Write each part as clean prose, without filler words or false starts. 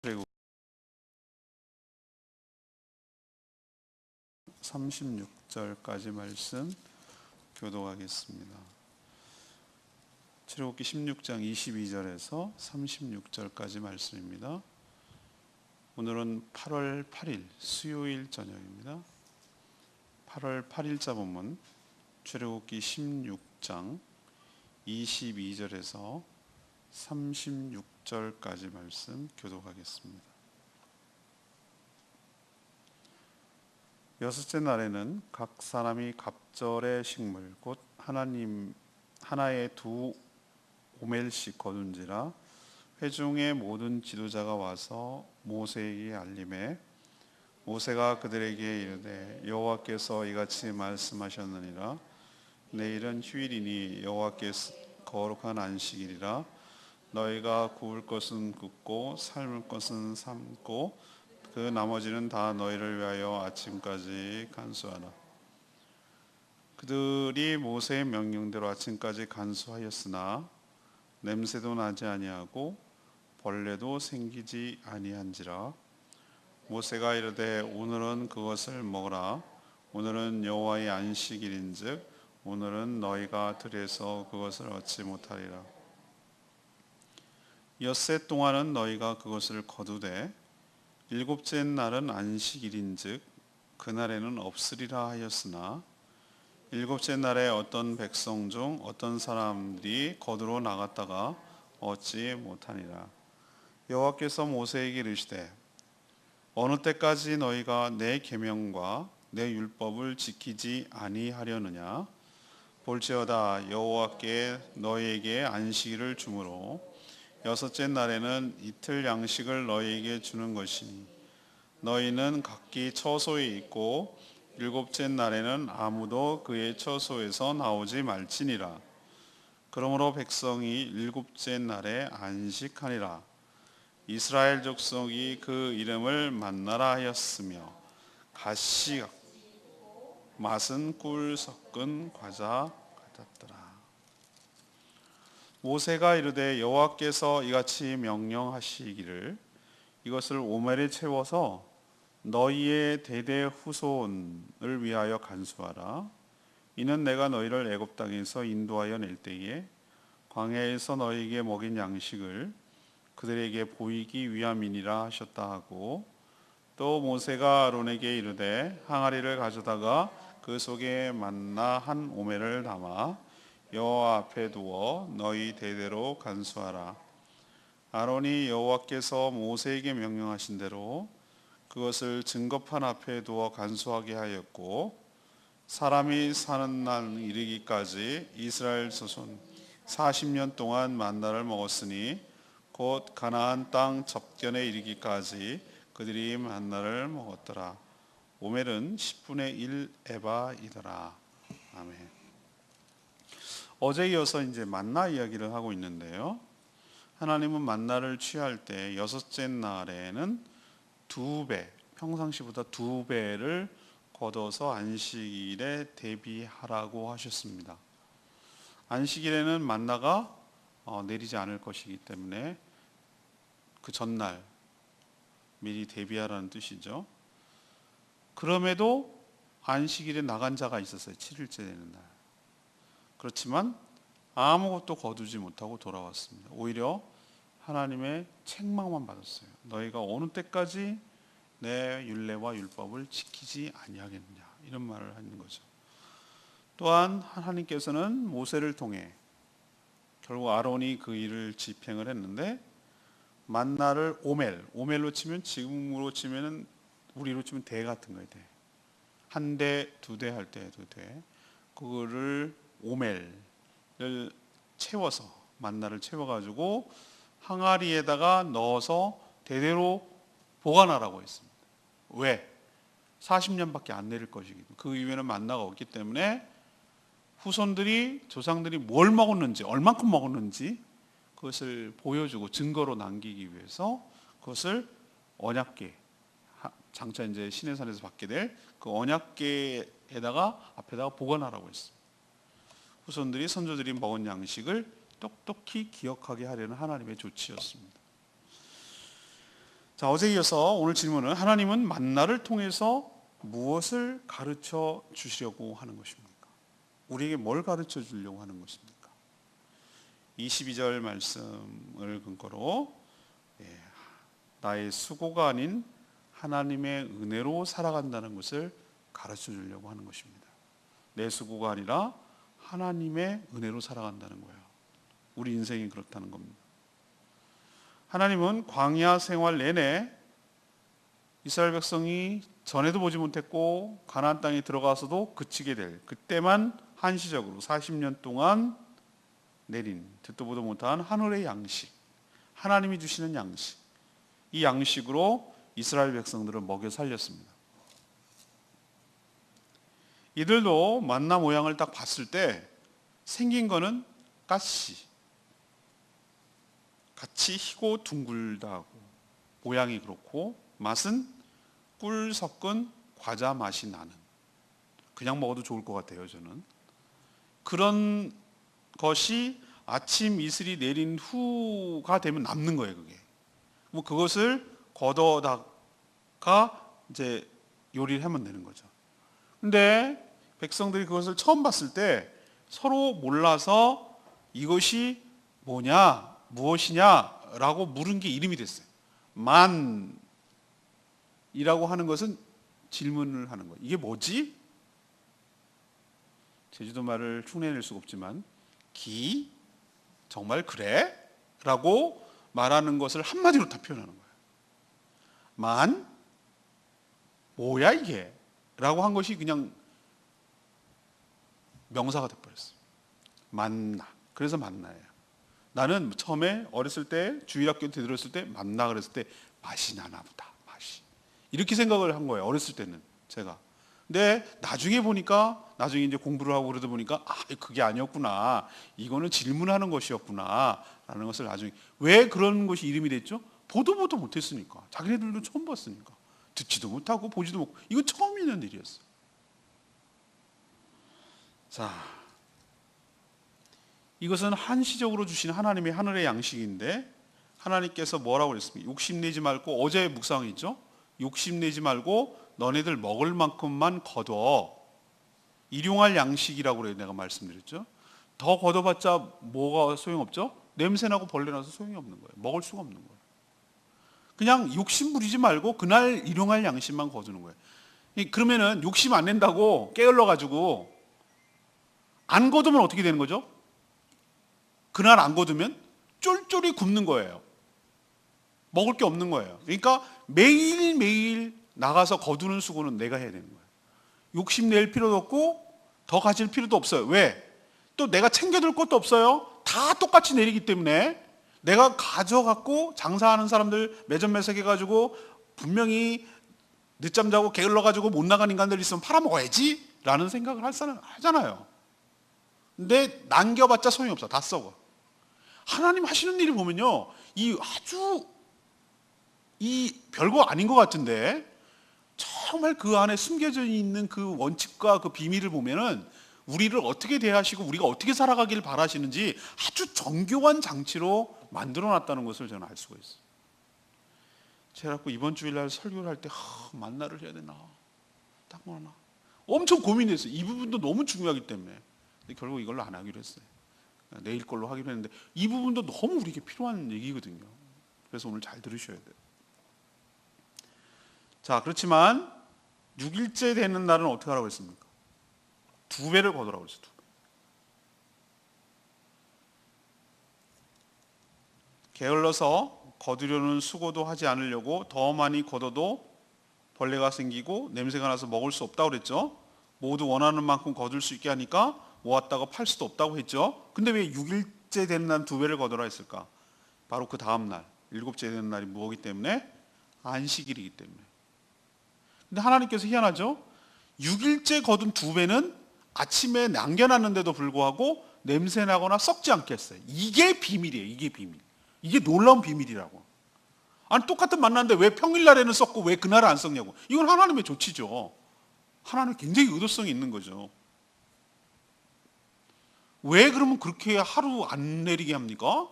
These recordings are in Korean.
그리고 36절까지 말씀 교독하겠습니다. 출애굽기 16장 22절에서 36절까지 말씀입니다. 오늘은 8월 8일 수요일 저녁입니다. 8월 8일자 본문 출애굽기 16장 22절에서 36절까지 말씀 교독하겠습니다. 여섯째 날에는 각 사람이 갑절의 식물 곧 하나에 두 오멜씩 거둔지라. 회중의 모든 지도자가 와서 모세에게 알림해 모세가 그들에게 이르되 여호와께서 이같이 말씀하셨느니라. 내일은 휴일이니 여호와께서 거룩한 안식일이라. 너희가 구울 것은 굽고 삶을 것은 삶고 그 나머지는 다 너희를 위하여 아침까지 간수하라. 그들이 모세의 명령대로 아침까지 간수하였으나 냄새도 나지 아니하고 벌레도 생기지 아니한지라. 모세가 이르되 오늘은 그것을 먹으라. 오늘은 여호와의 안식일인즉 오늘은 너희가 들에서 그것을 얻지 못하리라. 엿새 동안은 너희가 그것을 거두되 일곱째 날은 안식일인즉 그날에는 없으리라 하였으나 일곱째 날에 어떤 백성 중 어떤 사람들이 거두러 나갔다가 얻지 못하니라. 여호와께서 모세에게 이르시되 어느 때까지 너희가 내 계명과 내 율법을 지키지 아니하려느냐. 볼지어다 여호와께 너희에게 안식일을 주므로 여섯째 날에는 이틀 양식을 너희에게 주는 것이니 너희는 각기 처소에 있고 일곱째 날에는 아무도 그의 처소에서 나오지 말지니라. 그러므로 백성이 일곱째 날에 안식하니라. 이스라엘 족속이 그 이름을 만나라 하였으며 갓씨 맛은 꿀 섞은 과자 같았더라. 모세가 이르되 여호와께서 이같이 명령하시기를 이것을 오멜에 채워서 너희의 대대 후손을 위하여 간수하라. 이는 내가 너희를 애굽 땅에서 인도하여 낼 때에 광야에서 너희에게 먹인 양식을 그들에게 보이기 위함이니라 하셨다 하고, 또 모세가 아론에게 이르되 항아리를 가져다가 그 속에 만나 한 오멜을 담아 여호와 앞에 두어 너희 대대로 간수하라. 아론이 여호와께서 모세에게 명령하신 대로 그것을 증거판 앞에 두어 간수하게 하였고, 사람이 사는 날 이르기까지 이스라엘 자손 40년 동안 만나를 먹었으니 곧 가나안 땅 접견에 이르기까지 그들이 만나를 먹었더라. 오멜은 10분의 1 에바이더라. 아멘. 어제 이어서 이제 만나 이야기를 하고 있는데요. 하나님은 만나를 취할 때 여섯째 날에는 2배, 평상시보다 2배를 거둬서 안식일에 대비하라고 하셨습니다. 안식일에는 만나가 내리지 않을 것이기 때문에 그 전날 미리 대비하라는 뜻이죠. 그럼에도 안식일에 나간 자가 있었어요. 7일째 되는 날. 그렇지만 아무것도 거두지 못하고 돌아왔습니다. 오히려 하나님의 책망만 받았어요. 너희가 어느 때까지 내 율례와 율법을 지키지 아니하겠느냐, 이런 말을 하는 거죠. 또한 하나님께서는 모세를 통해 결국 아론이 그 일을 집행을 했는데 만나를 오멜로 치면 지금으로 치면은 우리로 치면 대 같은 거예요. 대. 한 대, 2대 할 때도 돼. 그거를 오멜을 채워서 만나를 채워가지고 항아리에다가 넣어서 대대로 보관하라고 했습니다. 왜? 40년밖에 안 내릴 것이기 때문에. 그 이후에는 만나가 없기 때문에 후손들이 조상들이 뭘 먹었는지 얼만큼 먹었는지 그것을 보여주고 증거로 남기기 위해서 그것을 언약궤, 장차 이제 시내산에서 받게 될 그 언약궤에다가 앞에다가 보관하라고 했습니다. 후손들이 선조들이 먹은 양식을 똑똑히 기억하게 하려는 하나님의 조치였습니다. 자, 어제 이어서 오늘 질문은 하나님은 만나를 통해서 무엇을 가르쳐 주시려고 하는 것입니까? 우리에게 뭘 가르쳐 주려고 하는 것입니까? 22절 말씀을 근거로 나의 수고가 아닌 하나님의 은혜로 살아간다는 것을 가르쳐 주려고 하는 것입니다. 내 수고가 아니라 하나님의 은혜로 살아간다는 거예요. 우리 인생이 그렇다는 겁니다. 하나님은 광야 생활 내내 이스라엘 백성이 전에도 보지 못했고 가나안 땅에 들어가서도 그치게 될 그때만 한시적으로 40년 동안 내린 듣도 보도 못한 하늘의 양식, 하나님이 주시는 양식, 이 양식으로 이스라엘 백성들을 먹여 살렸습니다. 이들도 만나 모양을 딱 봤을 때 생긴 거는 가시, 같이 희고 둥글다고 모양이 그렇고 맛은 꿀 섞은 과자 맛이 나는, 그냥 먹어도 좋을 것 같아요. 저는 그런 것이 아침 이슬이 내린 후가 되면 남는 거예요. 그게 뭐 그것을 걷어다가 이제 요리를 하면 되는 거죠. 근데 백성들이 그것을 처음 봤을 때 서로 몰라서 이것이 뭐냐, 무엇이냐라고 물은 게 이름이 됐어요. 만이라고 하는 것은 질문을 하는 거예요. 이게 뭐지? 제주도 말을 흉내낼 수가 없지만 기? 정말 그래? 라고 말하는 것을 한마디로 다 표현하는 거예요. 만? 뭐야 이게? 라고 한 것이 그냥 명사가 돼버렸어요. 만나. 그래서 만나예요. 나는 처음에 어렸을 때 주일학교 때 들었을 때 만나 그랬을 때 맛이 나나 보다. 맛이. 이렇게 생각을 한 거예요. 어렸을 때는 제가. 근데 나중에 보니까 나중에 이제 공부를 하고 그러다 보니까 그게 아니었구나. 이거는 질문하는 것이었구나. 라는 것을 나중에. 왜 그런 것이 이름이 됐죠? 보도 못했으니까. 자기네들도 처음 봤으니까. 듣지도 못하고 보지도 못하고. 이건 처음 있는 일이었어요. 자, 이것은 한시적으로 주신 하나님의 하늘의 양식인데 하나님께서 뭐라고 그랬습니까? 욕심내지 말고, 어제 묵상이죠. 욕심내지 말고 너네들 먹을 만큼만 거둬. 일용할 양식이라고 그래요. 내가 말씀드렸죠. 더 걷어봤자 뭐가 소용없죠? 냄새나고 벌레나서 소용이 없는 거예요. 먹을 수가 없는 거예요. 그냥 욕심 부리지 말고 그날 일용할 양식만 거두는 거예요. 그러면은 욕심 안 낸다고 게을러가지고 안 거두면 어떻게 되는 거죠? 그날 안 거두면 쫄쫄이 굶는 거예요. 먹을 게 없는 거예요. 그러니까 매일매일 나가서 거두는 수고는 내가 해야 되는 거예요. 욕심낼 필요도 없고 더 가질 필요도 없어요. 왜? 또 내가 챙겨둘 것도 없어요. 다 똑같이 내리기 때문에 내가 가져갖고 장사하는 사람들 매점 매석해가지고 분명히 늦잠 자고 게을러가지고 못 나간 인간들 있으면 팔아먹어야지 라는 생각을 하잖아요. 근데 남겨봤자 소용이 없어. 다 썩어. 하나님 하시는 일을 보면요, 이 별거 아닌 것 같은데 정말 그 안에 숨겨져 있는 그 원칙과 그 비밀을 보면은 우리를 어떻게 대하시고 우리가 어떻게 살아가길 바라시는지 아주 정교한 장치로 만들어놨다는 것을 저는 알 수가 있어요. 제가 이번 주일날 설교를 할 때 만나를 해야 되나, 딱 뭐나 엄청 고민했어요. 이 부분도 너무 중요하기 때문에. 근데 결국 이걸로 안 하기로 했어요. 내일 걸로 하기로 했는데 이 부분도 너무 우리에게 필요한 얘기거든요. 그래서 오늘 잘 들으셔야 돼요. 자, 그렇지만 6일째 되는 날은 어떻게 하라고 했습니까? 2배를 거두라고 했어요. 2배. 게을러서 거두려는 수고도 하지 않으려고 더 많이 거둬도 벌레가 생기고 냄새가 나서 먹을 수 없다고 그랬죠. 모두 원하는 만큼 거둘 수 있게 하니까 모았다가 팔 수도 없다고 했죠. 근데 왜 6일째 되는 날 2배를 거두라 했을까? 바로 그 다음 날 7째 되는 날이 뭐기 때문에? 안식일이기 때문에. 근데 하나님께서 희한하죠. 6일째 거둔 2배는 아침에 남겨놨는데도 불구하고 냄새나거나 썩지 않게 했어요. 이게 비밀이에요. 이게 비밀. 이게 놀라운 비밀이라고. 아니, 똑같은 만났는데 왜 평일날에는 썩고 왜 그날은 안 썩냐고. 이건 하나님의 조치죠. 하나님 굉장히 의도성이 있는 거죠. 왜 그러면 그렇게 하루 안 내리게 합니까?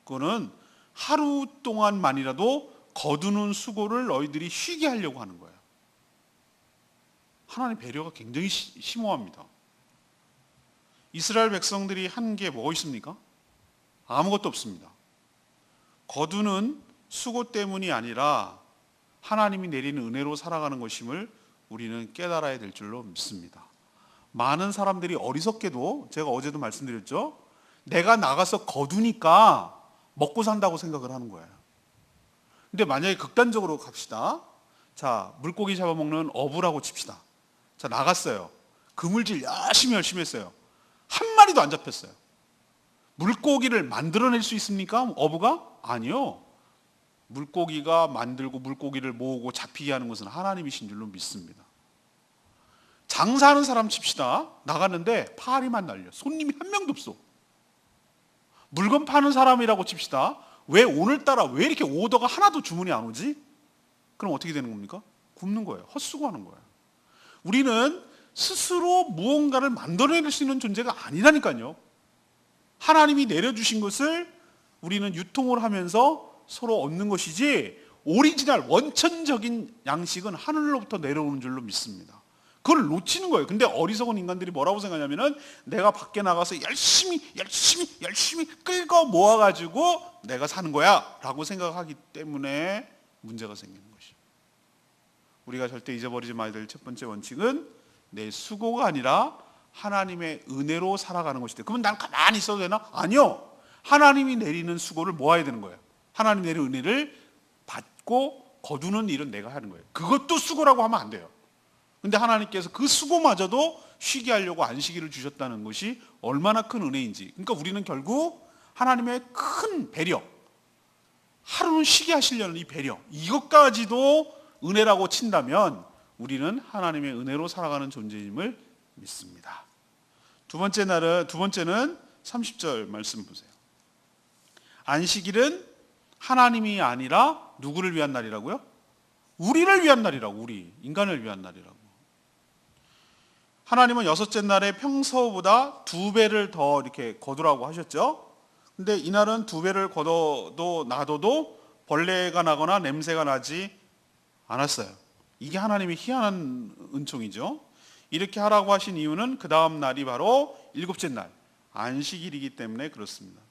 그거는 하루 동안만이라도 거두는 수고를 너희들이 쉬게 하려고 하는 거예요. 하나님 배려가 굉장히 심오합니다. 이스라엘 백성들이 한 게 뭐 있습니까? 아무것도 없습니다. 거두는 수고 때문이 아니라 하나님이 내리는 은혜로 살아가는 것임을 우리는 깨달아야 될 줄로 믿습니다. 많은 사람들이 어리석게도, 제가 어제도 말씀드렸죠, 내가 나가서 거두니까 먹고 산다고 생각을 하는 거예요. 근데 만약에 극단적으로 갑시다. 자, 물고기 잡아먹는 어부라고 칩시다. 자, 나갔어요. 그물질 열심히 했어요. 한 마리도 안 잡혔어요. 물고기를 만들어낼 수 있습니까? 어부가? 아니요. 물고기가 만들고 물고기를 모으고 잡히게 하는 것은 하나님이신 줄로 믿습니다. 장사하는 사람 칩시다. 나갔는데 파리만 날려. 손님이 한 명도 없어. 물건 파는 사람이라고 칩시다. 왜 오늘따라 왜 이렇게 오더가 하나도 주문이 안 오지? 그럼 어떻게 되는 겁니까? 굶는 거예요. 헛수고하는 거예요. 우리는 스스로 무언가를 만들어낼 수 있는 존재가 아니라니까요. 하나님이 내려주신 것을 우리는 유통을 하면서 서로 얻는 것이지, 오리지널 원천적인 양식은 하늘로부터 내려오는 줄로 믿습니다. 그걸 놓치는 거예요. 근데 어리석은 인간들이 뭐라고 생각하냐면은 내가 밖에 나가서 열심히 끌고 모아가지고 내가 사는 거야 라고 생각하기 때문에 문제가 생기는 것이죠. 우리가 절대 잊어버리지 말아야 될 첫 번째 원칙은 내 수고가 아니라 하나님의 은혜로 살아가는 것이다. 그러면 난 가만히 있어도 되나? 아니요. 하나님이 내리는 수고를 모아야 되는 거예요. 하나님 내리는 은혜를 받고 거두는 일은 내가 하는 거예요. 그것도 수고라고 하면 안 돼요. 근데 하나님께서 그 수고마저도 쉬게 하려고 안식일을 주셨다는 것이 얼마나 큰 은혜인지. 그러니까 우리는 결국 하나님의 큰 배려, 하루는 쉬게 하시려는 이 배려, 이것까지도 은혜라고 친다면 우리는 하나님의 은혜로 살아가는 존재임을 믿습니다. 두 번째는 30절 말씀 보세요. 안식일은 하나님이 아니라 누구를 위한 날이라고요? 우리를 위한 날이라고. 우리 인간을 위한 날이라고. 하나님은 여섯째 날에 평소보다 2배를 더 이렇게 거두라고 하셨죠. 근데 이날은 2배를 거둬도 놔둬도 벌레가 나거나 냄새가 나지 않았어요. 이게 하나님의 희한한 은총이죠. 이렇게 하라고 하신 이유는 그 다음 날이 바로 7째 날 안식일이기 때문에 그렇습니다.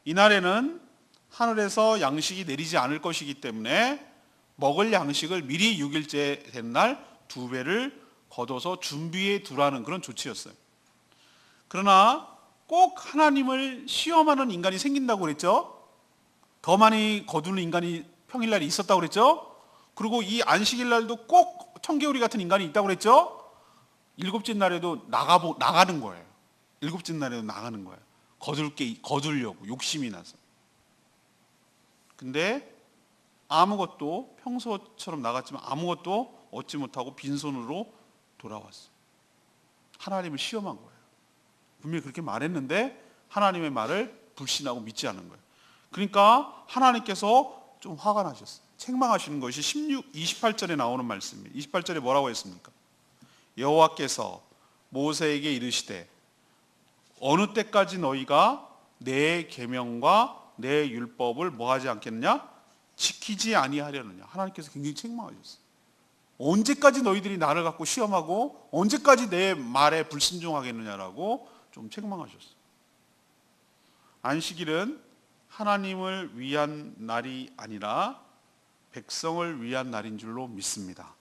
이날에는 하늘에서 양식이 내리지 않을 것이기 때문에 먹을 양식을 미리 6일째 된 날 2배를 거둬서 준비해 두라는 그런 조치였어요. 그러나 꼭 하나님을 시험하는 인간이 생긴다고 그랬죠. 더 많이 거두는 인간이 평일날이 있었다고 그랬죠. 그리고 이 안식일날도 꼭 청개구리 같은 인간이 있다고 그랬죠. 7째 날에도 나가는 거예요. 7째 날에도 나가는 거예요. 거두려고 욕심이 나서. 근데 아무것도, 평소처럼 나갔지만 아무것도 얻지 못하고 빈손으로 돌아왔어요. 하나님을 시험한 거예요. 분명히 그렇게 말했는데 하나님의 말을 불신하고 믿지 않는 거예요. 그러니까 하나님께서 좀 화가 나셨어요. 책망하시는 것이 28절에 나오는 말씀이에요. 28절에 뭐라고 했습니까? 여호와께서 모세에게 이르시되 어느 때까지 너희가 내 계명과 내 율법을 뭐하지 않겠느냐? 지키지 아니하려느냐? 하나님께서 굉장히 책망하셨어요. 언제까지 너희들이 나를 갖고 시험하고 언제까지 내 말에 불순종하겠느냐라고 좀 책망하셨어요. 안식일은 하나님을 위한 날이 아니라 백성을 위한 날인 줄로 믿습니다.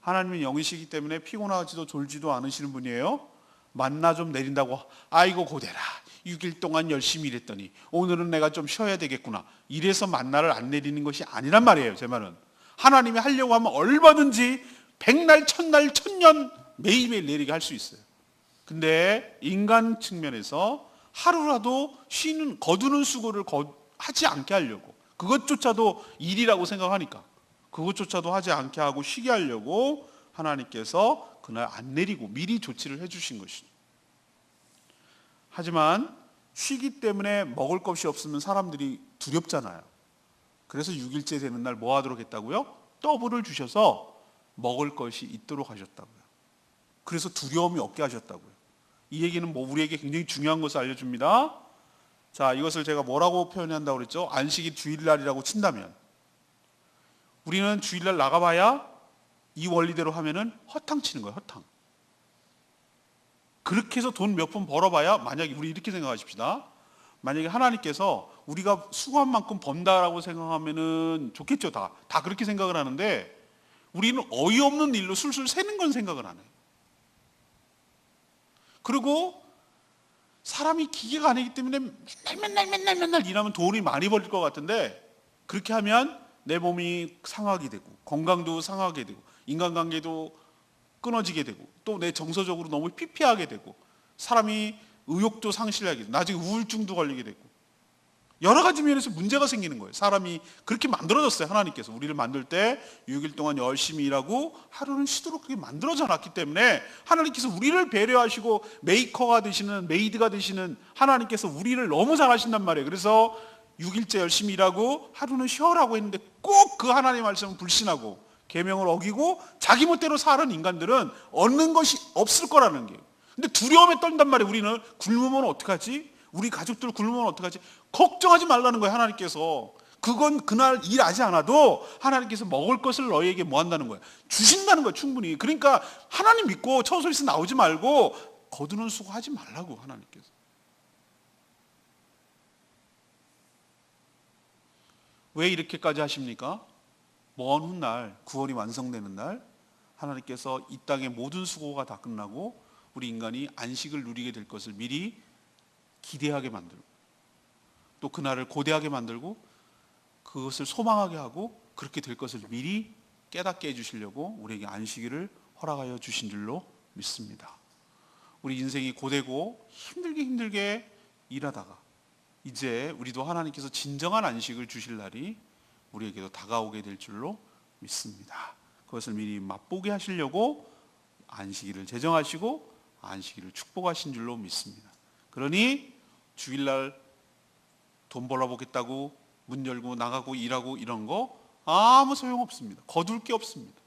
하나님은 영이시기 때문에 피곤하지도 졸지도 않으시는 분이에요. 만나 좀 내린다고 아이고 고되라 6일 동안 열심히 일했더니 오늘은 내가 좀 쉬어야 되겠구나 이래서 만나를 안 내리는 것이 아니란 말이에요. 제 말은 하나님이 하려고 하면 얼마든지 100날, 1000날, 1000년 매일매일 내리게 할 수 있어요. 근데 인간 측면에서 하루라도 거두는 수고를 하지 않게 하려고, 그것조차도 일이라고 생각하니까 그것조차도 하지 않게 하고 쉬게 하려고 하나님께서 그날 안 내리고 미리 조치를 해주신 것이죠. 하지만 쉬기 때문에 먹을 것이 없으면 사람들이 두렵잖아요. 그래서 6일째 되는 날 뭐 하도록 했다고요? 떡을 주셔서 먹을 것이 있도록 하셨다고요. 그래서 두려움이 없게 하셨다고요. 이 얘기는 우리에게 굉장히 중요한 것을 알려줍니다. 자, 이것을 제가 뭐라고 표현한다고 그랬죠? 안식이 주일날이라고 친다면 우리는 주일날 나가봐야 이 원리대로 하면은 허탕 치는 거예요. 허탕. 그렇게 해서 돈 몇 푼 벌어봐야, 만약에 우리 이렇게 생각하십시다. 만약에 하나님께서 우리가 수고한 만큼 번다라고 생각하면은 좋겠죠. 다 그렇게 생각을 하는데 우리는 어이없는 일로 술술 새는 건 생각을 안 해요. 그리고 사람이 기계가 아니기 때문에 맨날 일하면 돈이 많이 벌릴 것 같은데, 그렇게 하면 내 몸이 상하게 되고 건강도 상하게 되고 인간관계도 끊어지게 되고 또 내 정서적으로 너무 피폐하게 되고 사람이 의욕도 상실하게 되고 나중에 우울증도 걸리게 되고 여러 가지 면에서 문제가 생기는 거예요. 사람이 그렇게 만들어졌어요. 하나님께서 우리를 만들 때 6일 동안 열심히 일하고 하루는 쉬도록 그렇게 만들어져 놨기 때문에 하나님께서 우리를 배려하시고 메이커가 되시는, 메이드가 되시는 하나님께서 우리를 너무 잘하신단 말이에요. 그래서 6일째 열심히 일하고 하루는 쉬어라고 했는데 꼭 그 하나님의 말씀을 불신하고 계명을 어기고 자기 멋대로 사는 인간들은 얻는 것이 없을 거라는 게. 근데 두려움에 떨단 말이에요. 우리는 굶으면 어떡하지? 우리 가족들 굶으면 어떡하지? 걱정하지 말라는 거예요. 하나님께서. 그건 그날 일하지 않아도 하나님께서 먹을 것을 너희에게 뭐 한다는 거예요? 주신다는 거예요. 충분히. 그러니까 하나님 믿고 처소에서 나오지 말고 거두는 수고하지 말라고 하나님께서. 왜 이렇게까지 하십니까? 먼 훗날 9월이 완성되는 날 하나님께서 이 땅의 모든 수고가 다 끝나고 우리 인간이 안식을 누리게 될 것을 미리 기대하게 만들고 또 그날을 고대하게 만들고 그것을 소망하게 하고 그렇게 될 것을 미리 깨닫게 해주시려고 우리에게 안식일을 허락하여 주신 줄로 믿습니다. 우리 인생이 고되고 힘들게 일하다가 이제 우리도 하나님께서 진정한 안식을 주실 날이 우리에게도 다가오게 될 줄로 믿습니다. 그것을 미리 맛보게 하시려고 안식일을 제정하시고 안식일을 축복하신 줄로 믿습니다. 그러니 주일날 돈 벌어보겠다고 문 열고 나가고 일하고 이런 거 아무 소용없습니다. 거둘 게 없습니다.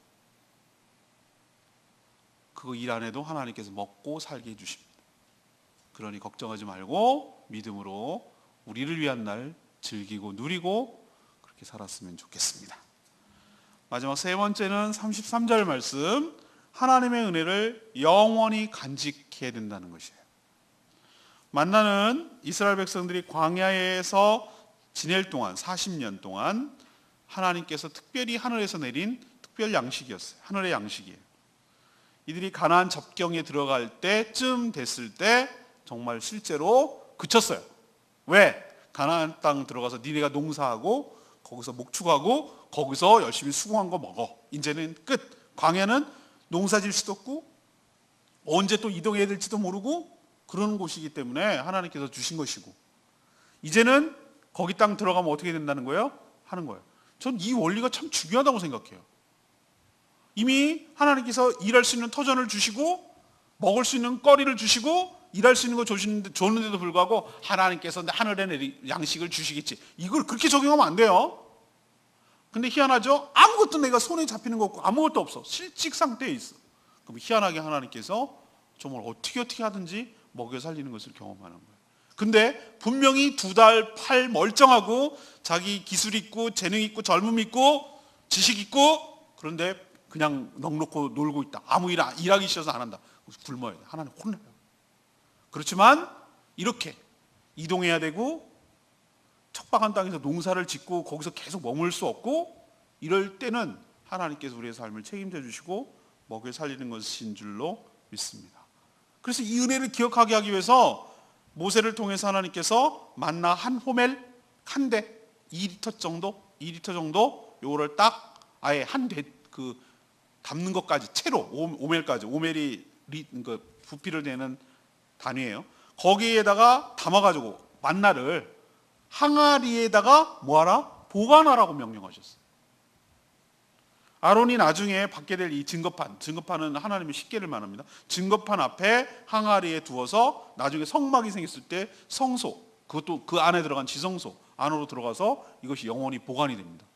그거 일 안 해도 하나님께서 먹고 살게 해주십니다. 그러니 걱정하지 말고 믿음으로 우리를 위한 날 즐기고 누리고 그렇게 살았으면 좋겠습니다. 마지막 세 번째는 33절 말씀, 하나님의 은혜를 영원히 간직해야 된다는 것이에요. 만나는 이스라엘 백성들이 광야에서 지낼 동안 40년 동안 하나님께서 특별히 하늘에서 내린 특별 양식이었어요. 하늘의 양식이에요. 이들이 가나안 접경에 들어갈 때쯤 됐을 때 정말 실제로 그쳤어요. 왜? 가나안 땅 들어가서 니네가 농사하고 거기서 목축하고 거기서 열심히 수고한 거 먹어. 이제는 끝. 광야는 농사질 수도 없고 언제 또 이동해야 될지도 모르고 그런 곳이기 때문에 하나님께서 주신 것이고 이제는 거기 땅 들어가면 어떻게 된다는 거예요? 하는 거예요. 전 이 원리가 참 중요하다고 생각해요. 이미 하나님께서 일할 수 있는 터전을 주시고 먹을 수 있는 거리를 주시고 일할 수 있는 거 줬는데도 불구하고 하나님께서 하늘에 양식을 주시겠지. 이걸 그렇게 적용하면 안 돼요. 근데 희한하죠? 아무것도 내가 손에 잡히는 거 없고 아무것도 없어. 실직 상태에 있어. 그럼 희한하게 하나님께서 정말 어떻게 하든지 먹여 살리는 것을 경험하는 거예요. 근데 분명히 2달 팔 멀쩡하고 자기 기술 있고 재능 있고 젊음 있고 지식 있고 그런데 그냥 넉넉고 놀고 있다. 아무 일하기 싫어서 안 한다. 굶어야 돼. 하나님 혼나요. 그렇지만 이렇게 이동해야 되고 척박한 땅에서 농사를 짓고 거기서 계속 머물 수 없고 이럴 때는 하나님께서 우리의 삶을 책임져 주시고 먹여 살리는 것인 줄로 믿습니다. 그래서 이 은혜를 기억하게 하기 위해서 모세를 통해서 하나님께서 만나 한 호멜 한 대 2리터 정도 요거를 딱 아예 한 대 그 담는 것까지 채로 5멜까지 5멜이 그 부피를 내는 단위예요. 거기에다가 담아가지고 만나를 항아리에다가 뭐하라? 보관하라고 명령하셨어요. 아론이 나중에 받게 될 이 증거판은 하나님의 십계를 말합니다. 증거판 앞에 항아리에 두어서 나중에 성막이 생겼을 때 성소, 그것도 그 안에 들어간 지성소 안으로 들어가서 이것이 영원히 보관이 됩니다.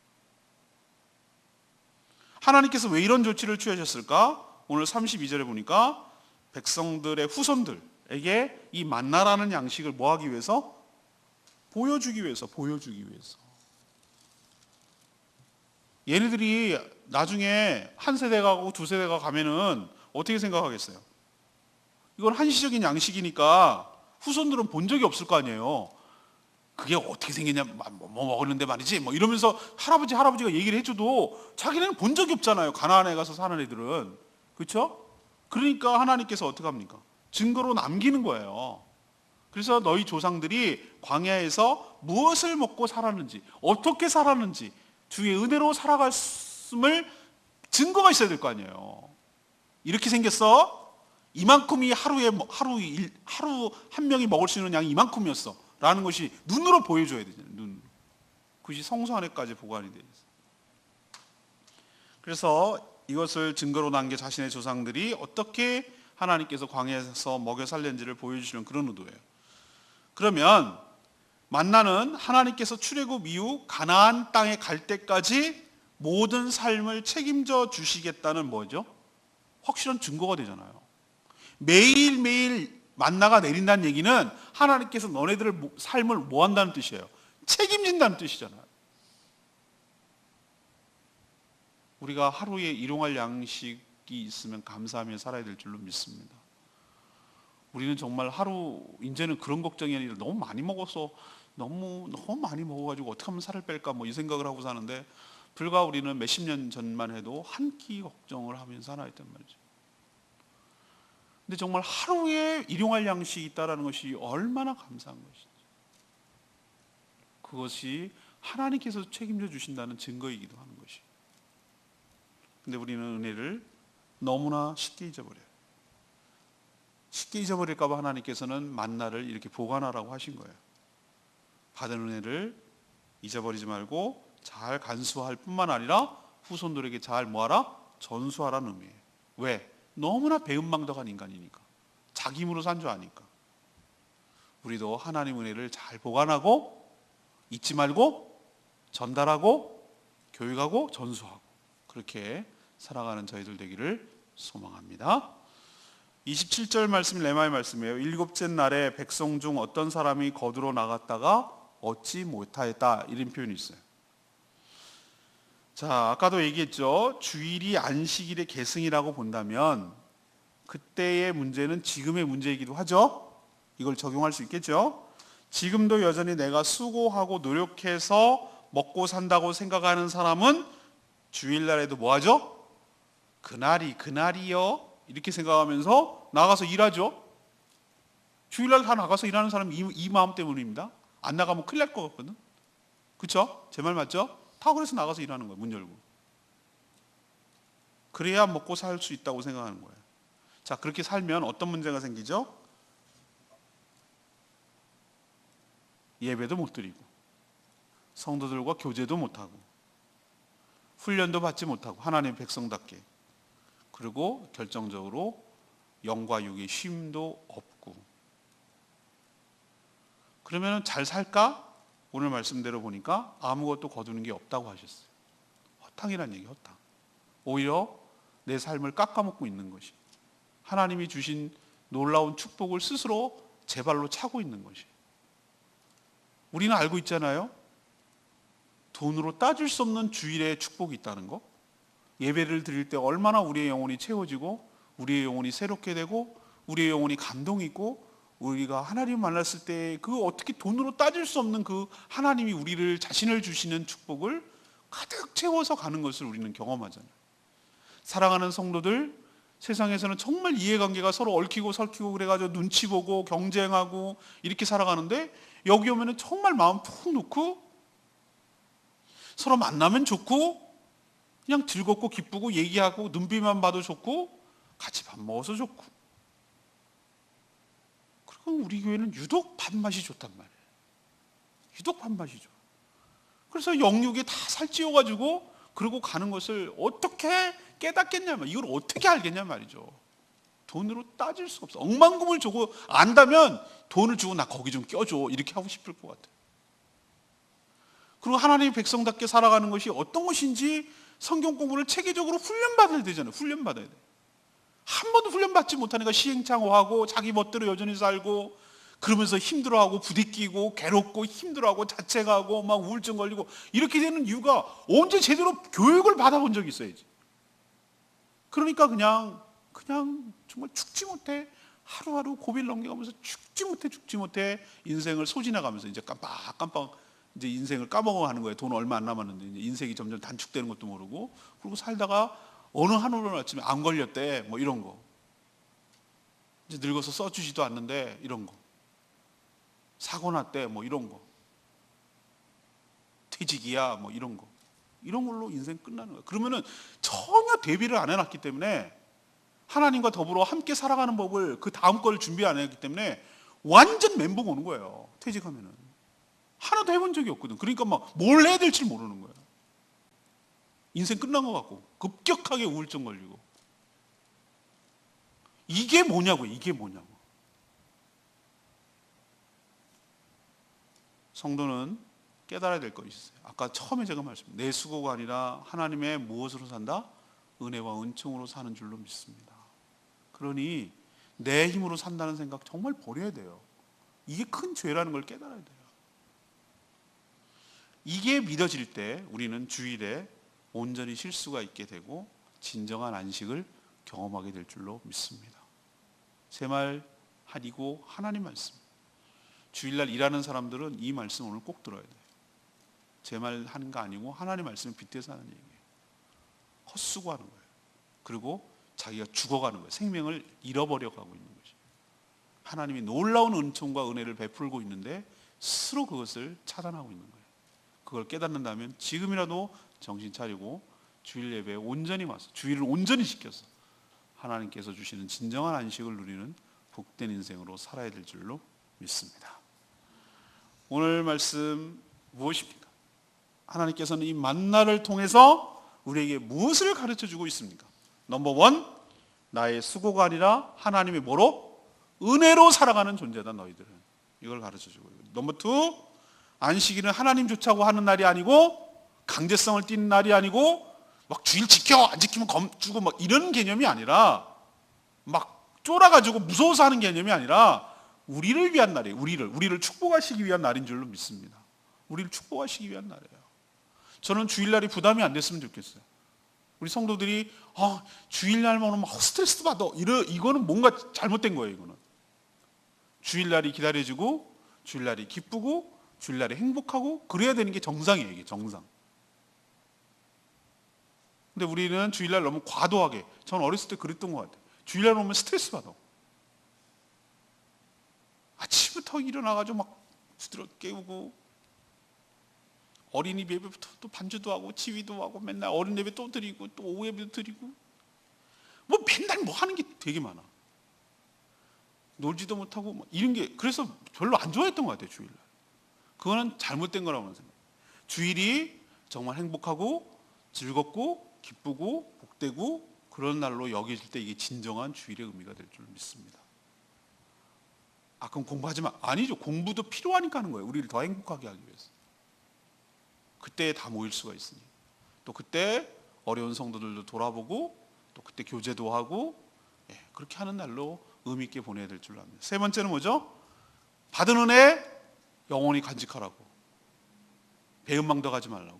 하나님께서 왜 이런 조치를 취하셨을까? 오늘 32절에 보니까 백성들의 후손들에게 이 만나라는 양식을 뭐 하기 위해서? 보여주기 위해서. 얘네들이 나중에 한 세대가 가고 두 세대가 가면은 어떻게 생각하겠어요? 이건 한시적인 양식이니까 후손들은 본 적이 없을 거 아니에요. 그게 어떻게 생겼냐, 뭐 먹었는데 말이지, 뭐 이러면서 할아버지가 얘기를 해줘도 자기네는 본 적이 없잖아요. 가나안에 가서 사는 애들은. 그렇죠? 그러니까 하나님께서 어떻게 합니까? 증거로 남기는 거예요. 그래서 너희 조상들이 광야에서 무엇을 먹고 살았는지, 어떻게 살았는지, 주의 은혜로 살아갔음을 증거가 있어야 될 거 아니에요. 이렇게 생겼어. 이만큼이 하루 한 명이 먹을 수 있는 양이 이만큼이었어. 라는 것이 눈으로 보여줘야 되잖아요. 눈. 그것이 성소 안에까지 보관이 되어 있어요. 그래서 이것을 증거로 남겨 자신의 조상들이 어떻게 하나님께서 광야에서 먹여 살렸는지를 보여주시는 그런 의도예요. 그러면 만나는 하나님께서 출애굽 이후 가나안 땅에 갈 때까지 모든 삶을 책임져 주시겠다는 뭐죠? 확실한 증거가 되잖아요. 매일매일 만나가 내린다는 얘기는 하나님께서 너네들의 삶을 뭐 한다는 뜻이에요? 책임진다는 뜻이잖아요. 우리가 하루에 일용할 양식이 있으면 감사하며 살아야 될 줄로 믿습니다. 우리는 정말 하루 이제는 그런 걱정이 아니라 너무 많이 먹어서 너무 많이 먹어가지고 어떻게 하면 살을 뺄까 뭐 이 생각을 하고 사는데, 불과 우리는 몇십 년 전만 해도 한 끼 걱정을 하면서 살아있단 말이죠. 근데 정말 하루에 일용할 양식이 있다는 것이 얼마나 감사한 것인지, 그것이 하나님께서 책임져 주신다는 증거이기도 하는 것이. 근데 우리는 은혜를 너무나 쉽게 잊어버려요. 쉽게 잊어버릴까 봐 하나님께서는 만나를 이렇게 보관하라고 하신 거예요. 받은 은혜를 잊어버리지 말고 잘 간수할 뿐만 아니라 후손들에게 잘 뭐하라? 전수하라는 의미예요. 왜? 너무나 배은망덕한 인간이니까. 자기 힘으로 산 줄 아니까. 우리도 하나님 은혜를 잘 보관하고 잊지 말고 전달하고 교육하고 전수하고 그렇게 살아가는 저희들 되기를 소망합니다. 27절 말씀이 레마의 말씀이에요. 일곱째 날에 백성 중 어떤 사람이 거두러 나갔다가 얻지 못하였다, 이런 표현이 있어요. 자, 아까도 얘기했죠. 주일이 안식일의 계승이라고 본다면 그때의 문제는 지금의 문제이기도 하죠. 이걸 적용할 수 있겠죠. 지금도 여전히 내가 수고하고 노력해서 먹고 산다고 생각하는 사람은 주일날에도 뭐하죠? 그날이요 이렇게 생각하면서 나가서 일하죠. 주일날 다 나가서 일하는 사람이 이 마음 때문입니다. 안 나가면 큰일 날 것 같거든. 그렇죠? 제 말 맞죠? 다 그래서 나가서 일하는 거예요. 문 열고. 그래야 먹고 살 수 있다고 생각하는 거예요. 자, 그렇게 살면 어떤 문제가 생기죠? 예배도 못 드리고 성도들과 교제도 못하고 훈련도 받지 못하고 하나님의 백성답게, 그리고 결정적으로 영과 육의 쉼도 없고. 그러면 잘 살까? 오늘 말씀대로 보니까 아무것도 거두는 게 없다고 하셨어요. 허탕이란 얘기, 허탕. 오히려 내 삶을 깎아먹고 있는 것이, 하나님이 주신 놀라운 축복을 스스로 제 발로 차고 있는 것이. 우리는 알고 있잖아요. 돈으로 따질 수 없는 주일에 축복이 있다는 거. 예배를 드릴 때 얼마나 우리의 영혼이 채워지고 우리의 영혼이 새롭게 되고 우리의 영혼이 감동이 있고, 우리가 하나님 만났을 때 그 어떻게 돈으로 따질 수 없는 그 하나님이 우리를 자신을 주시는 축복을 가득 채워서 가는 것을 우리는 경험하잖아요. 사랑하는 성도들, 세상에서는 정말 이해관계가 서로 얽히고 설키고 그래가지고 눈치 보고 경쟁하고 이렇게 살아가는데, 여기 오면은 정말 마음 푹 놓고 서로 만나면 좋고 그냥 즐겁고 기쁘고 얘기하고 눈빛만 봐도 좋고 같이 밥 먹어서 좋고. 그리고 우리 교회는 유독 밥맛이 좋단 말이에요. 유독 밥맛이 좋아. 그래서 영육에 다 살찌워가지고 그러고 가는 것을 어떻게 깨닫겠냐 말이에요. 이걸 어떻게 알겠냐 말이죠. 돈으로 따질 수 없어. 억만금을 주고 안다면 돈을 주고 나 거기 좀 껴줘 이렇게 하고 싶을 것 같아요. 그리고 하나님의 백성답게 살아가는 것이 어떤 것인지 성경 공부를 체계적으로 훈련받아야 되잖아요. 훈련받아야 돼. 한 번도 훈련받지 못하니까 시행착오하고 자기 멋대로 여전히 살고, 그러면서 힘들어하고 부딪히고 괴롭고 힘들어하고 자책하고 막 우울증 걸리고 이렇게 되는 이유가 언제 제대로 교육을 받아본 적이 있어야지. 그러니까 그냥 정말 죽지 못해 하루하루 고비를 넘겨가면서 죽지 못해 인생을 소진해가면서 이제 깜빡 이제 인생을 까먹어가는 거예요. 돈 얼마 안 남았는데 이제 인생이 점점 단축되는 것도 모르고, 그리고 살다가 어느 하루는 아침에 안 걸렸대 뭐 이런 거, 이제 늙어서 써주지도 않는데 이런 거, 사고 났대 뭐 이런 거, 퇴직이야 뭐 이런 거, 이런 걸로 인생 끝나는 거예요. 그러면은 전혀 대비를 안 해놨기 때문에, 하나님과 더불어 함께 살아가는 법을 그 다음 걸 준비 안 했기 때문에 완전 멘붕 오는 거예요. 퇴직하면은 하나도 해본 적이 없거든. 그러니까 막 뭘 해야 될지 모르는 거예요. 인생 끝난 것 같고 급격하게 우울증 걸리고. 이게 뭐냐고. 성도는 깨달아야 될 것이 있어요. 아까 처음에 제가 말씀드린 내 수고가 아니라 하나님의 무엇으로 산다? 은혜와 은총으로 사는 줄로 믿습니다. 그러니 내 힘으로 산다는 생각 정말 버려야 돼요. 이게 큰 죄라는 걸 깨달아야 돼요. 이게 믿어질 때 우리는 주일에 온전히 쉴 수가 있게 되고 진정한 안식을 경험하게 될 줄로 믿습니다. 제 말 하리고 하나님 말씀. 주일날 일하는 사람들은 이 말씀 오늘 꼭 들어야 돼요. 제 말 하는 거 아니고 하나님 말씀에 빗대서 하는 얘기예요. 헛수고하는 거예요. 그리고 자기가 죽어가는 거예요. 생명을 잃어버려 가고 있는 거죠. 하나님이 놀라운 은총과 은혜를 베풀고 있는데 스스로 그것을 차단하고 있는 거예요. 그걸 깨닫는다면 지금이라도 정신 차리고 주일 예배에 온전히 와서 주일을 온전히 지켜서 하나님께서 주시는 진정한 안식을 누리는 복된 인생으로 살아야 될 줄로 믿습니다. 오늘 말씀 무엇입니까? 하나님께서는 이 만나를 통해서 우리에게 무엇을 가르쳐주고 있습니까? 넘버 원, 나의 수고가 아니라 하나님의 뭐로? 은혜로 살아가는 존재다 너희들은. 이걸 가르쳐주고 있고, 넘버 투, 안식일은 하나님 좋자고 하는 날이 아니고 강제성을 띠는 날이 아니고 막 주일 지켜 안 지키면 검 주고 막 이런 개념이 아니라, 막 쫄아가지고 무서워서 하는 개념이 아니라 우리를 위한 날이에요. 우리를 축복하시기 위한 날인 줄로 믿습니다. 우리를 축복하시기 위한 날이에요. 저는 주일날이 부담이 안 됐으면 좋겠어요. 우리 성도들이 주일날만 오면 스트레스 받아, 이거는 뭔가 잘못된 거예요. 이거는 주일날이 기다려지고 주일날이 기쁘고 주일날이 행복하고 그래야 되는 게 정상이에요. 이게 정상. 근데 우리는 주일날 너무 과도하게, 저는 어렸을 때 그랬던 것 같아요. 주일날 오면 스트레스 받아. 아침부터 일어나가지고 막 두드러 깨우고, 어린이 예배부터 또 반주도 하고 지휘도 하고 맨날 어린 예배 또 드리고 또 오후 예배도 드리고, 뭐 맨날 뭐 하는 게 되게 많아. 놀지도 못하고 뭐 이런 게, 그래서 별로 안 좋아했던 것 같아요. 주일날. 그거는 잘못된 거라고 생각해요. 주일이 정말 행복하고 즐겁고 기쁘고 복되고 그런 날로 여겨질 때 이게 진정한 주일의 의미가 될 줄 믿습니다. 그럼 공부하지 마. 아니죠. 공부도 필요하니까 하는 거예요. 우리를 더 행복하게 하기 위해서. 그때 다 모일 수가 있으니. 또 그때 어려운 성도들도 돌아보고 또 그때 교제도 하고, 그렇게 하는 날로 의미 있게 보내야 될 줄 압니다. 세 번째는 뭐죠? 받은 은혜 영원히 간직하라고. 배은망덕 하지 말라고.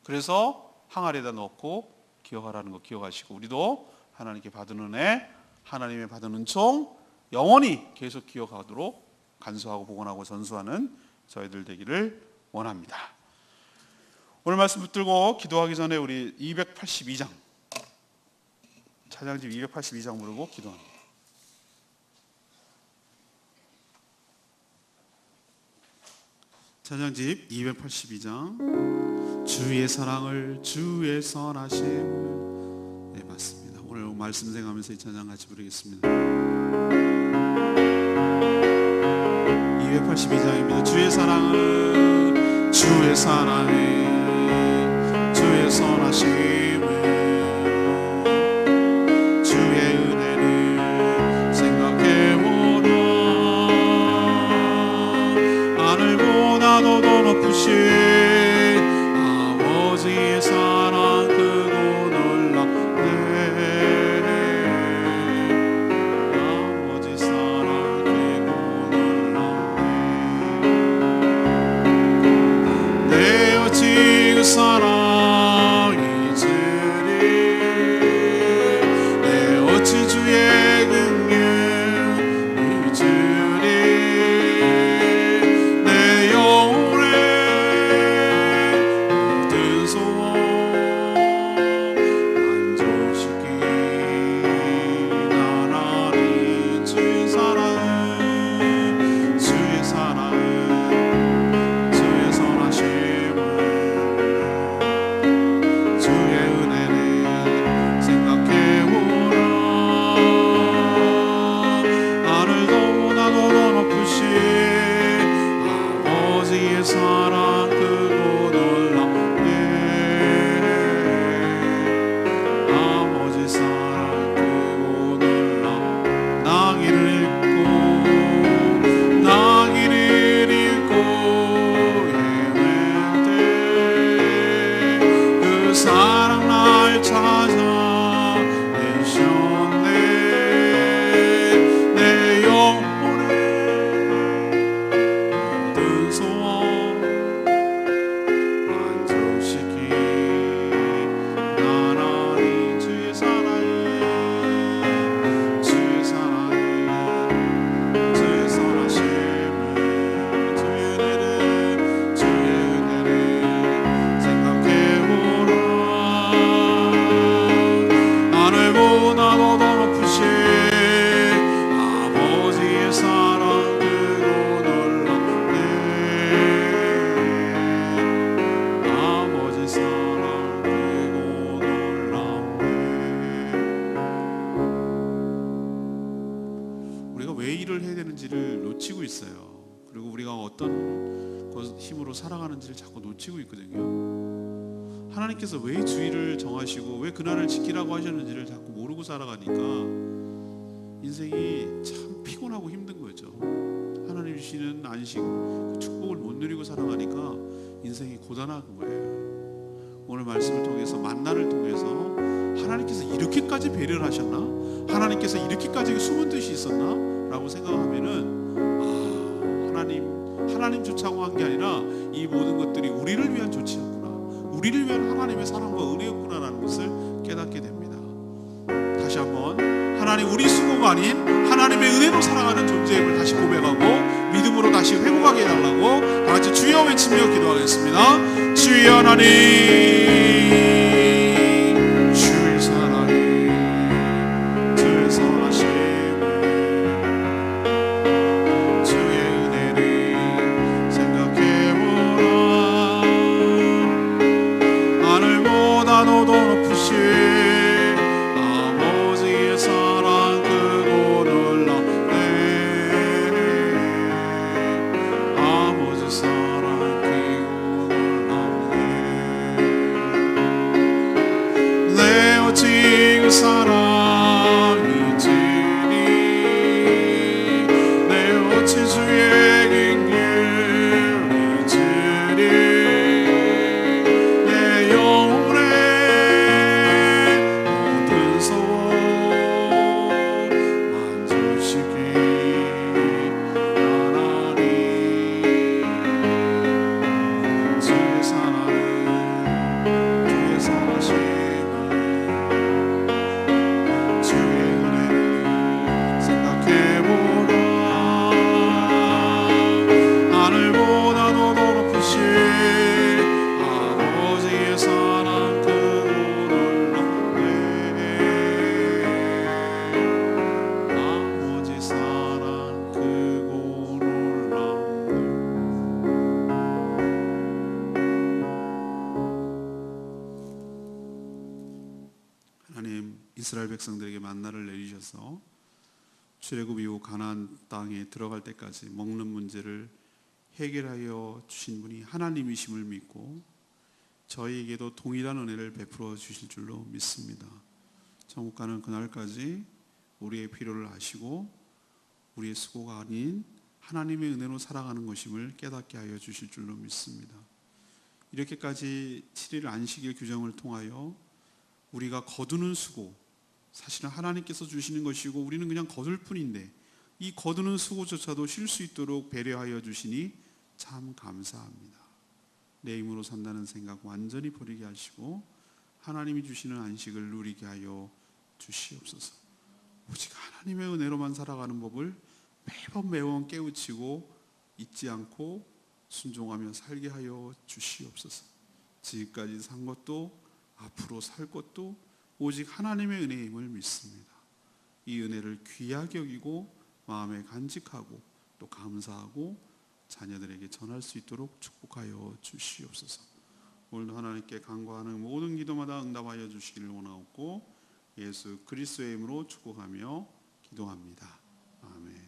그래서 항아리에다 넣고 기억하라는 거 기억하시고, 우리도 하나님께 받은 은혜, 하나님의 받은 은총 영원히 계속 기억하도록 간수하고 복원하고 전수하는 저희들 되기를 원합니다. 오늘 말씀 붙들고 기도하기 전에 우리 282장, 찬양집 282장 부르고 기도합니다. 찬양집 282장, 주의 사랑을 주의 선하심. 네, 맞습니다. 오늘 말씀 생각하면서 이 찬양 같이 부르겠습니다. 282장입니다. 주의 사랑을 주의 사랑을 주의 선하심을 주의 은혜를 생각해보라. 하늘보다도 더 높으신 아버지의 사랑 크고 놀랍네. 아버지 사랑 크고 놀랍네. 있어요. 그리고 우리가 어떤 힘으로 살아가는지를 자꾸 놓치고 있거든요. 하나님께서 왜 주의를 정하시고 왜 그날을 지키라고 하셨는지를 자꾸 모르고 살아가니까 인생이 참 피곤하고 힘든 거죠. 하나님 주시는 안식, 그 축복을 못 누리고 살아가니까 인생이 고단한 거예요. 오늘 말씀을 통해서, 만나를 통해서 하나님께서 이렇게까지 배려를 하셨나? 하나님께서 이렇게까지 숨은 뜻이 있었나? 라고 생각하면은 하나님 좋자고 한 게 아니라 이 모든 것들이 우리를 위한 조치였구나, 우리를 위한 하나님의 사랑과 은혜였구나라는 것을 깨닫게 됩니다. 다시 한번 하나님, 우리 수고가 아닌 하나님의 은혜로 살아가는 존재임을 다시 고백하고 믿음으로 다시 회복하게 해달라고 다 같이 주여 외치며 기도하겠습니다. 주여 하나님, 주의 사랑이, 주의 선하심, 주의 은혜를 생각해보라. 하늘보다 더 높으신 사랑이 지니 내 어찌 주의 긍휼이 지니 내 영혼의 모든 소원 만족시키 하나님. 주의 사랑을, 주의 선하심, 이스라엘 백성들에게 만나를 내리셔서 출애굽 이후 가나안 땅에 들어갈 때까지 먹는 문제를 해결하여 주신 분이 하나님이심을 믿고 저희에게도 동일한 은혜를 베풀어 주실 줄로 믿습니다. 천국 가는 그날까지 우리의 필요를 아시고 우리의 수고가 아닌 하나님의 은혜로 살아가는 것임을 깨닫게 하여 주실 줄로 믿습니다. 이렇게까지 7일 안식일 규정을 통하여 우리가 거두는 수고, 사실은 하나님께서 주시는 것이고 우리는 그냥 거둘 뿐인데 이 거두는 수고조차도 쉴 수 있도록 배려하여 주시니 참 감사합니다. 내 힘으로 산다는 생각 완전히 버리게 하시고 하나님이 주시는 안식을 누리게 하여 주시옵소서. 오직 하나님의 은혜로만 살아가는 법을 매번 깨우치고 잊지 않고 순종하며 살게 하여 주시옵소서. 지금까지 산 것도 앞으로 살 것도 오직 하나님의 은혜임을 믿습니다. 이 은혜를 귀하게 여기고 마음에 간직하고 또 감사하고 자녀들에게 전할 수 있도록 축복하여 주시옵소서. 오늘도 하나님께 간구하는 모든 기도마다 응답하여 주시기를 원하옵고 예수 그리스도의 이름으로 축복하며 기도합니다. 아멘.